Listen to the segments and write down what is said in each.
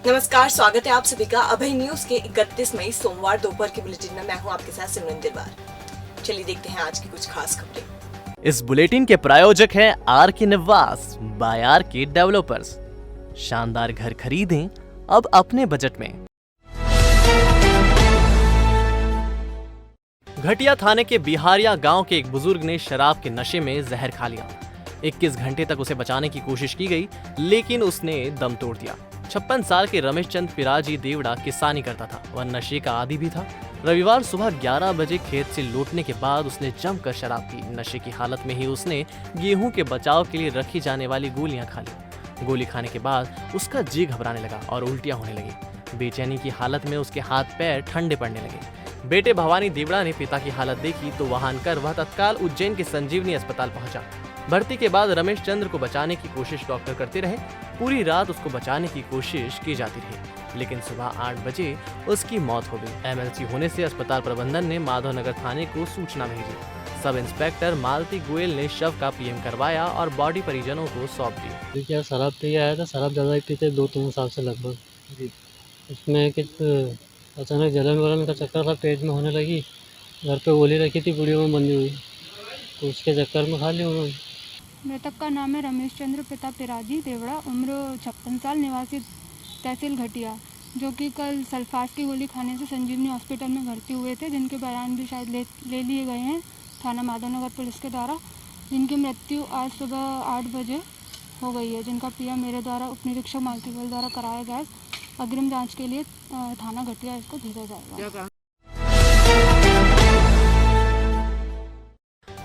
नमस्कार, स्वागत है आप सभी का अभय न्यूज के 31 मई सोमवार दोपहर के बुलेटिन में। मैं हूं आपके साथ सिमरन दिलवार। चलिए देखते हैं आज की कुछ खास खबरें। इस बुलेटिन के प्रायोजक हैं आर के निवास बाय आर के डेवलपर्स। शानदार घर खरीदें अब अपने बजट में। घटिया थाने के बिहारिया गांव के एक बुजुर्ग ने शराब के नशे में जहर खा लिया। 21 घंटे तक उसे बचाने की कोशिश की गई, लेकिन उसने दम तोड़ दिया। 56 साल के रमेश चंद पिराजी देवड़ा किसानी करता था। वह नशे का आदी भी था। रविवार सुबह 11 बजे खेत से लौटने के बाद उसने जमकर शराब पी। नशे की हालत में ही उसने गेहूं के बचाव के लिए रखी जाने वाली गोलियां खा ली। गोली खाने के बाद उसका जी घबराने लगा और उल्टियां होने लगी। बेचैनी की हालत में उसके हाथ पैर ठंडे पड़ने लगे। बेटे भवानी देवड़ा ने पिता की हालत देखी तो वाहन कर वह तत्काल उज्जैन के संजीवनी अस्पताल पहुंचा। भर्ती के बाद रमेश चंद्र को बचाने की कोशिश डॉक्टर करते रहे। पूरी रात उसको बचाने की कोशिश की जाती रही, लेकिन सुबह 8 बजे उसकी मौत हो गई। एमएलसी होने से अस्पताल प्रबंधन ने माधवनगर थाने को सूचना भेजी। सब इंस्पेक्टर मालती गोयल ने शव का पीएम करवाया और बॉडी परिजनों को सौंप दी। क्या शराब पी आया था, शराब ज़्यादा ही पीते 2-3 साल से लगभग। उसमें कि अचानक जलन वलन का चक्कर था, पेट में होने लगी। घर पे गोली रखी थी पुड़ियों में बंधी हुई, तो उसके चक्कर में खा ली उन्होंने। मृतक का नाम है रमेश चंद्र पिता पिराजी देवड़ा, उम्र 56 साल, निवासी तहसील घटिया, जो कि कल सल्फास की गोली खाने से संजीवनी हॉस्पिटल में भर्ती हुए थे, जिनके बयान भी शायद ले लिए गए हैं थाना माधवनगर पुलिस के द्वारा। जिनकी मृत्यु आज सुबह 8 बजे हो गई है, जिनका पीएम मेरे द्वारा उप निरीक्षक मालती गोयल द्वारा कराया गया। अग्रिम जाँच के लिए थाना घटिया इसको भेजा जाएगा।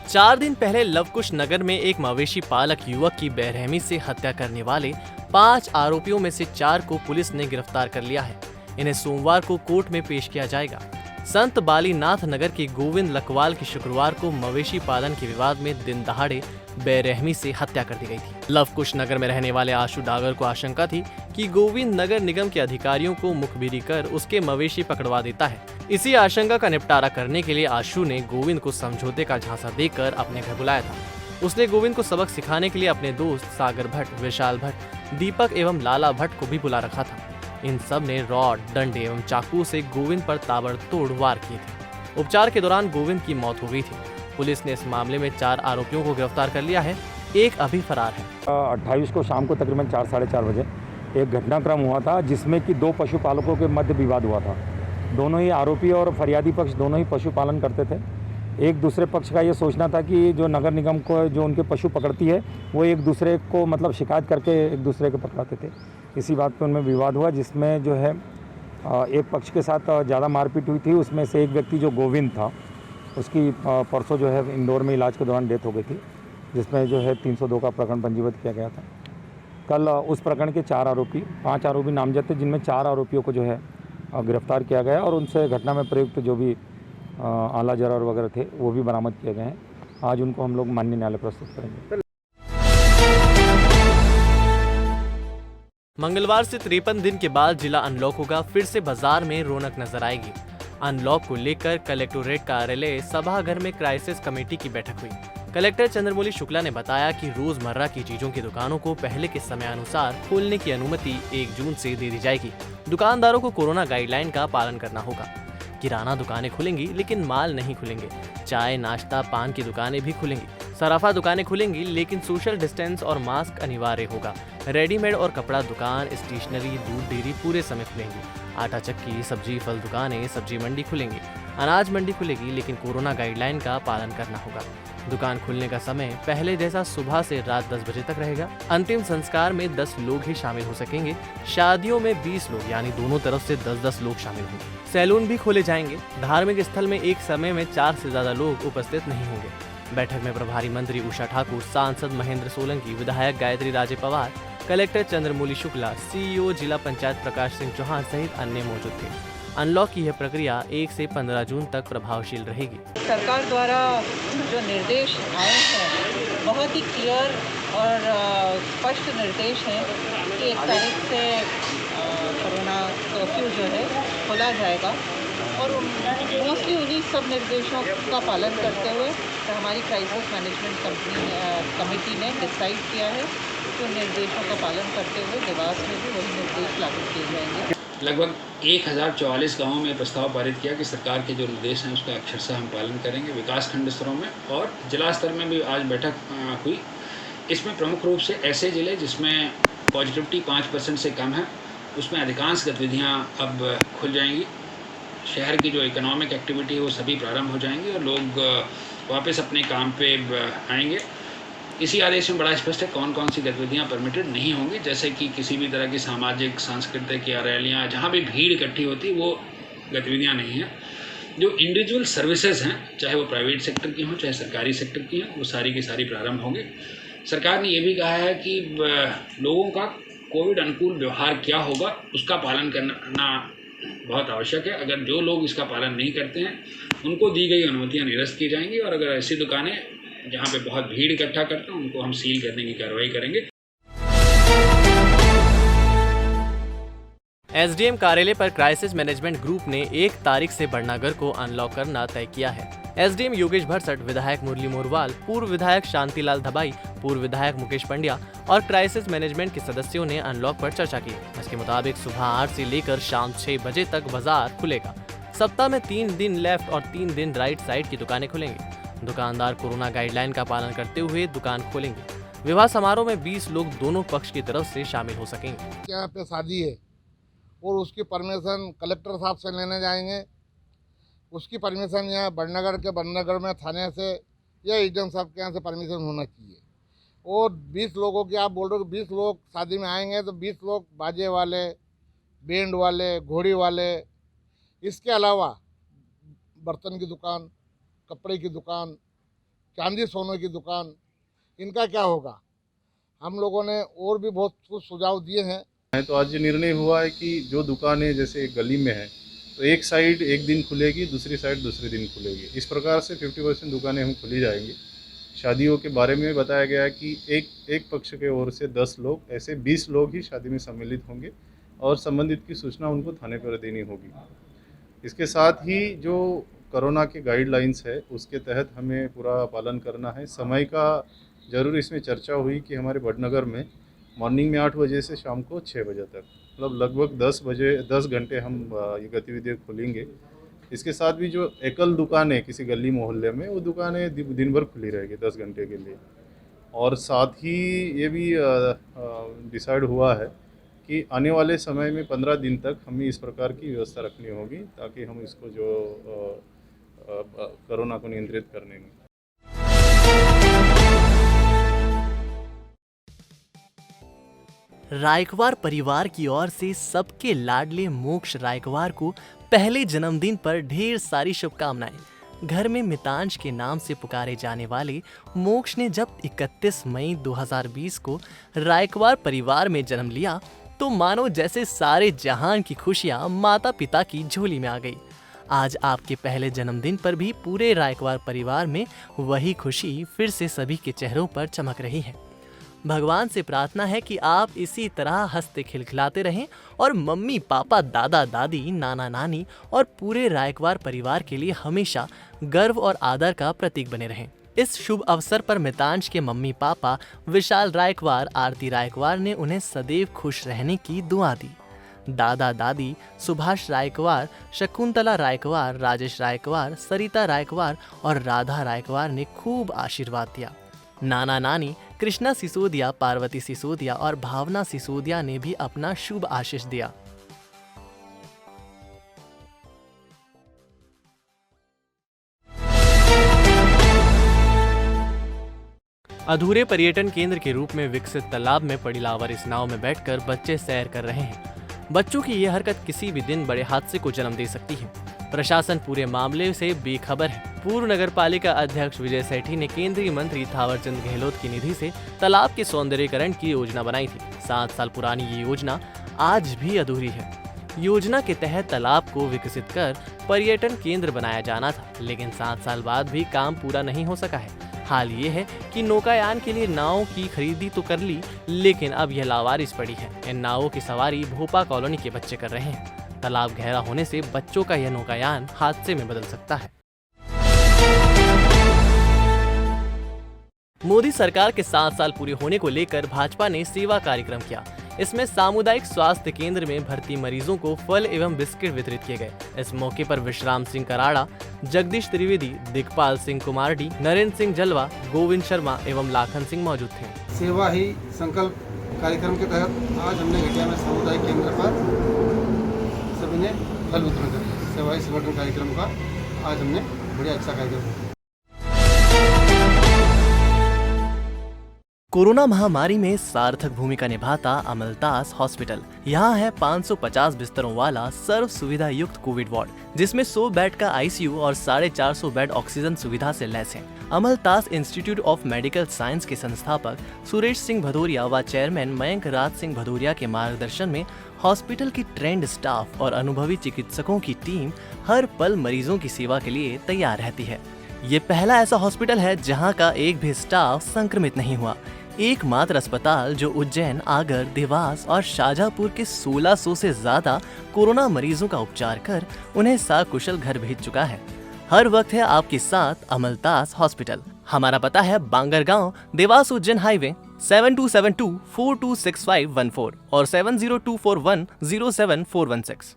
4 दिन पहले लवकुश नगर में एक मवेशी पालक युवक की बेरहमी से हत्या करने वाले 5 आरोपियों में से 4 को पुलिस ने गिरफ्तार कर लिया है। इन्हें सोमवार को कोर्ट में पेश किया जाएगा। संत बालीनाथ नगर के गोविंद लकवाल की शुक्रवार को मवेशी पालन के विवाद में दिन दहाड़े बेरहमी से हत्या कर दी गई थी। लवकुश नगर में रहने वाले आशु डागर को आशंका थी कि गोविंद नगर निगम के अधिकारियों को मुखबिरी कर उसके मवेशी पकड़वा देता है। इसी आशंका का निपटारा करने के लिए आशु ने गोविंद को समझौते का झांसा देकर अपने घर बुलाया था। उसने गोविंद को सबक सिखाने के लिए अपने दोस्त सागर भट्ट, विशाल भट्ट, दीपक एवं लाला भट्ट को भी बुला रखा था। इन सब ने रॉड, डंडे एवं चाकू से गोविंद पर ताबड़तोड़ वार किए थे। उपचार के दौरान गोविंद की मौत हो गई थी। पुलिस ने इस मामले में 4 आरोपियों को गिरफ्तार कर लिया है। एक अभी फरार है। 28 को शाम को तकरीबन 4 साढ़े 4 बजे एक घटनाक्रम हुआ था, जिसमें कि 2 पशुपालकों के मध्य विवाद हुआ था। दोनों ही आरोपी और फरियादी पक्ष दोनों ही पशुपालन करते थे। एक दूसरे पक्ष का ये सोचना था कि जो नगर निगम को जो उनके पशु पकड़ती है, वो एक दूसरे को मतलब शिकायत करके एक दूसरे को पकड़ाते थे। इसी बात पे उनमें विवाद हुआ, जिसमें जो है एक पक्ष के साथ ज़्यादा मारपीट हुई थी। उसमें से एक व्यक्ति जो गोविंद था, उसकी परसों जो है इंदौर में इलाज के दौरान डेथ हो गई थी, जिसमें जो है 302 का प्रकरण पंजीबद्ध किया गया था। कल उस प्रकरण के 5 आरोपी नामजद थे, जिनमें 4 आरोपियों को जो है गिरफ्तार किया गया और उनसे घटना में प्रयुक्त जो भी आला जरार वगैरह थे वो भी बरामद किए गए हैं। आज उनको हम लोग माननीय न्यायालय प्रस्तुत करेंगे। मंगलवार से 53 दिन के बाद जिला अनलॉक होगा। फिर से बाजार में रौनक नजर आएगी। अनलॉक को लेकर कलेक्टोरेट कार्यालय सभागार में क्राइसिस कमेटी की बैठक हुई। कलेक्टर चंद्रमौली शुक्ला ने बताया कि रोजमर्रा की चीजों की दुकानों को पहले के समय अनुसार खोलने की अनुमति 1 जून से दे दी जाएगी। दुकानदारों को कोरोना गाइडलाइन का पालन करना होगा। किराना दुकानें खुलेंगी, लेकिन माल नहीं खुलेंगे। चाय, नाश्ता, पान की दुकानें भी खुलेंगी। सराफा दुकानें खुलेंगी, लेकिन सोशल डिस्टेंस और मास्क अनिवार्य होगा। रेडीमेड और कपड़ा दुकान, स्टेशनरी, दूध डेयरी पूरे समय खुलेंगी। आटा चक्की, सब्जी फल दुकानें, सब्जी मंडी खुलेंगी। अनाज मंडी खुलेगी, लेकिन कोरोना गाइडलाइन का पालन करना होगा। दुकान खुलने का समय पहले जैसा सुबह से रात 10 बजे तक रहेगा। अंतिम संस्कार में 10 लोग ही शामिल हो सकेंगे। शादियों में 20 लोग यानी दोनों तरफ से 10-10 लोग शामिल होंगे। सैलून भी खोले जाएंगे। धार्मिक स्थल में एक समय में 4 से ज्यादा लोग उपस्थित नहीं होंगे। बैठक में प्रभारी मंत्री उषा ठाकुर, सांसद महेंद्र सोलंकी, विधायक गायत्री राजे पवार, कलेक्टर चंद्रमौली शुक्ला, सीईओ जिला पंचायत प्रकाश सिंह चौहान सहित अन्य मौजूद थे। अनलॉक की यह प्रक्रिया 1 से 15 जून तक प्रभावशील रहेगी। सरकार द्वारा जो निर्देश आए हैं बहुत ही क्लियर और स्पष्ट निर्देश हैं कि 1 तारीख से कोरोना कर्फ्यू जो है खोला जाएगा और मोस्टली उन्हीं सब निर्देशों का पालन करते हुए हमारी क्राइसिस मैनेजमेंट कमेटी ने डिसाइड किया है कि उन निर्देशों का पालन करते हुए देवास में भी वही निर्देश लागू किए जाएंगे। लगभग 1044 गाँवों में प्रस्ताव पारित किया कि सरकार के जो निर्देश हैं उसका अक्षरशः हम पालन करेंगे। विकास खंड स्तरों में और जिला स्तर में भी आज बैठक हुई। इसमें प्रमुख रूप से ऐसे ज़िले जिसमें पॉजिटिविटी 5% से कम है, उसमें अधिकांश गतिविधियां अब खुल जाएंगी। शहर की जो इकोनॉमिक एक्टिविटी है वो सभी प्रारंभ हो जाएंगी और लोग वापस अपने काम पे आएंगे। इसी आदेश में बड़ा स्पष्ट है कौन कौन सी गतिविधियां परमिटेड नहीं होंगी, जैसे कि किसी भी तरह की सामाजिक, सांस्कृतिक या रैलियाँ जहाँ भी भीड़ इकट्ठी होती है वो गतिविधियाँ नहीं हैं। जो इंडिविजुअल सर्विसेज हैं, चाहे वो प्राइवेट सेक्टर की हों चाहे सरकारी सेक्टर की हों, वो सारी की सारी प्रारंभ होंगी। सरकार ने ये भी कहा है कि लोगों का कोविड अनुकूल व्यवहार क्या होगा उसका पालन करना बहुत आवश्यक है। अगर जो लोग इसका पालन नहीं करते हैं उनको दी गई अनुमतियां निरस्त की जाएंगी और अगर ऐसी दुकानें जहां पे बहुत भीड़ इकट्ठा करते हैं उनको हम सील करने की कार्रवाई करेंगे। एसडीएम कार्यालय पर क्राइसिस मैनेजमेंट ग्रुप ने 1 तारीख से बड़नागर को अनलॉक करना तय किया है। एसडीएम योगेश भरसट, विधायक मुरली मोरवाल, पूर्व विधायक शांतिलाल धबाई, पूर्व विधायक मुकेश पंड्या और क्राइसिस मैनेजमेंट के सदस्यों ने अनलॉक पर चर्चा की। इसके मुताबिक सुबह 8 से लेकर शाम 6 बजे तक बाजार खुलेगा। सप्ताह में 3 दिन लेफ्ट और 3 दिन राइट साइड की दुकानें खुलेंगी। दुकानदार कोरोना गाइडलाइन का पालन करते हुए दुकान खोलेंगे। विवाह समारोह में 20 लोग दोनों पक्ष की तरफ से शामिल हो सकेंगे। यहाँ पे शादी है और उसकी परमिशन कलेक्टर साहब से लेने जाएंगे। उसकी परमिशन यहाँ बड़नगर में थाने से या एडीएम साहब के यहाँ से परमिशन होना चाहिए। और 20 लोगों की आप बोल रहे हो 20 लोग शादी में आएंगे तो 20 लोग बाजे वाले, बैंड वाले, घोड़ी वाले, इसके अलावा बर्तन की दुकान, कपड़े की दुकान, चांदी सोने की दुकान, इनका क्या होगा? हम लोगों ने और भी बहुत कुछ सुझाव दिए हैं। तो आज ये निर्णय हुआ है कि जो दुकानें जैसे एक गली में है तो एक साइड एक दिन खुलेगी, दूसरी साइड दूसरे दिन खुलेगी। इस प्रकार से 50% दुकानें हम खुली जाएंगी। शादियों के बारे में बताया गया है कि एक पक्ष के ओर से 10 लोग, ऐसे 20 लोग ही शादी में सम्मिलित होंगे और संबंधित की सूचना उनको थाने पर देनी होगी। इसके साथ ही जो कोरोना के गाइडलाइंस है उसके तहत हमें पूरा पालन करना है। समय का जरूर इसमें चर्चा हुई कि हमारे बड़नगर में मॉर्निंग में 8 बजे से शाम को 6 बजे तक, मतलब लगभग 10 घंटे हम ये गतिविधियाँ खोलेंगे। इसके साथ भी जो एकल दुकानें किसी गली मोहल्ले में, वो दुकानें दिन भर खुली रहेगी 10 घंटे के लिए। और साथ ही ये भी डिसाइड हुआ है कि आने वाले समय में 15 दिन तक हमें इस प्रकार की व्यवस्था रखनी होगी ताकि हम इसको जो कोरोना को नियंत्रित करने में। रायकवार परिवार की ओर से सबके लाडले मोक्ष रायकवार को पहले जन्मदिन पर ढेर सारी शुभकामनाएं। घर में मितांश के नाम से पुकारे जाने वाले मोक्ष ने जब 31 मई 2020 को रायकवार परिवार में जन्म लिया तो मानो जैसे सारे जहान की खुशियां माता पिता की झोली में आ गई। आज आपके पहले जन्मदिन पर भी पूरे रायकवार परिवार में वही खुशी फिर से सभी के चेहरों पर चमक रही है। भगवान से प्रार्थना है कि आप इसी तरह हंसते खिलखिलाते रहें और मम्मी पापा, दादा दादी, नाना नानी और पूरे रायकवार परिवार के लिए हमेशा गर्व और आदर का प्रतीक बने रहें। इस शुभ अवसर पर मितांश के मम्मी पापा विशाल रायकवार, आरती रायकवार ने उन्हें सदैव खुश रहने की दुआ दी। दादा दादी सुभाष रायकवार, शकुंतला रायकवार, राजेश रायकवार, सरिता रायकवार और राधा रायकवार ने खूब आशीर्वाद दिया। नाना नानी कृष्णा सिसोदिया, पार्वती सिसोदिया और भावना सिसोदिया ने भी अपना शुभ आशीष दिया। अधूरे पर्यटन केंद्र के रूप में विकसित तालाब में पड़ी लावर इस नाव में बैठकर बच्चे सैर कर रहे हैं। बच्चों की यह हरकत किसी भी दिन बड़े हादसे को जन्म दे सकती है। प्रशासन पूरे मामले से बेखबर है। पूर्व नगर पालिका अध्यक्ष विजय सेठी ने केंद्रीय मंत्री थावरचंद गहलोत की निधि से तालाब के सौंदर्यीकरण की योजना बनाई थी। 7 साल पुरानी ये योजना आज भी अधूरी है। योजना के तहत तालाब को विकसित कर पर्यटन केंद्र बनाया जाना था, लेकिन 7 साल बाद भी काम पूरा नहीं हो सका है। हाल ये है कि नौकायान के लिए नावों की खरीदी तो कर ली, लेकिन अब यह लावारिस पड़ी है। इन नावों की सवारी भोपा कॉलोनी के बच्चे कर रहे हैं। तालाब गहरा होने से बच्चों का यह नौकायान हादसे में बदल सकता है। मोदी सरकार के 7 साल पूरे होने को लेकर भाजपा ने सेवा कार्यक्रम किया। इसमें सामुदायिक स्वास्थ्य केंद्र में भर्ती मरीजों को फल एवं बिस्किट वितरित किए गए। इस मौके पर विश्राम सिंह कराड़ा, जगदीश त्रिवेदी, दिगपाल सिंह कुमारडी, नरेंद्र सिंह जलवा, गोविंद शर्मा एवं लाखन सिंह मौजूद थे। सेवा ही संकल्प कार्यक्रम के तहत आज हमने घटिया में सामुदायिक केंद्र पर सभी ने फल वितरण किया। सेवा ही संगठन कार्यक्रम का आज हमने बड़ा अच्छा कार्यक्रम किया। कोरोना महामारी में सार्थक भूमिका निभाता अमलतास हॉस्पिटल। यहाँ है 550 बिस्तरों वाला सर्व सुविधा युक्त कोविड वार्ड, जिसमें 100 बेड का आईसीयू और 450 बेड ऑक्सीजन सुविधा से लैस है। अमलतास इंस्टीट्यूट ऑफ मेडिकल साइंस के संस्थापक सुरेश सिंह भदौरिया व चेयरमैन मयंक राज सिंह भदौरिया के मार्गदर्शन में हॉस्पिटल की ट्रेंड स्टाफ और अनुभवी चिकित्सकों की टीम हर पल मरीजों की सेवा के लिए तैयार रहती है। ये पहला ऐसा हॉस्पिटल है जहाँ का एक भी स्टाफ संक्रमित नहीं हुआ। एकमात्र अस्पताल जो उज्जैन, आगर, देवास और शाजापुर के 1600 से ज्यादा कोरोना मरीजों का उपचार कर उन्हें सकुशल घर भेज चुका है। हर वक्त है आपके साथ अमलतास हॉस्पिटल। हमारा पता है बांगरगांव, देवास उज्जैन हाईवे 7272426514 और 7024107416।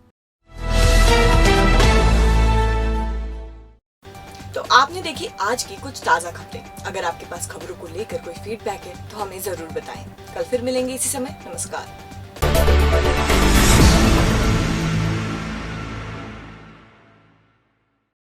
तो आपने देखी आज की कुछ ताज़ा खबरें। अगर आपके पास खबरों को लेकर कोई फीडबैक है तो हमें जरूर बताएं। कल फिर मिलेंगे इसी समय। नमस्कार।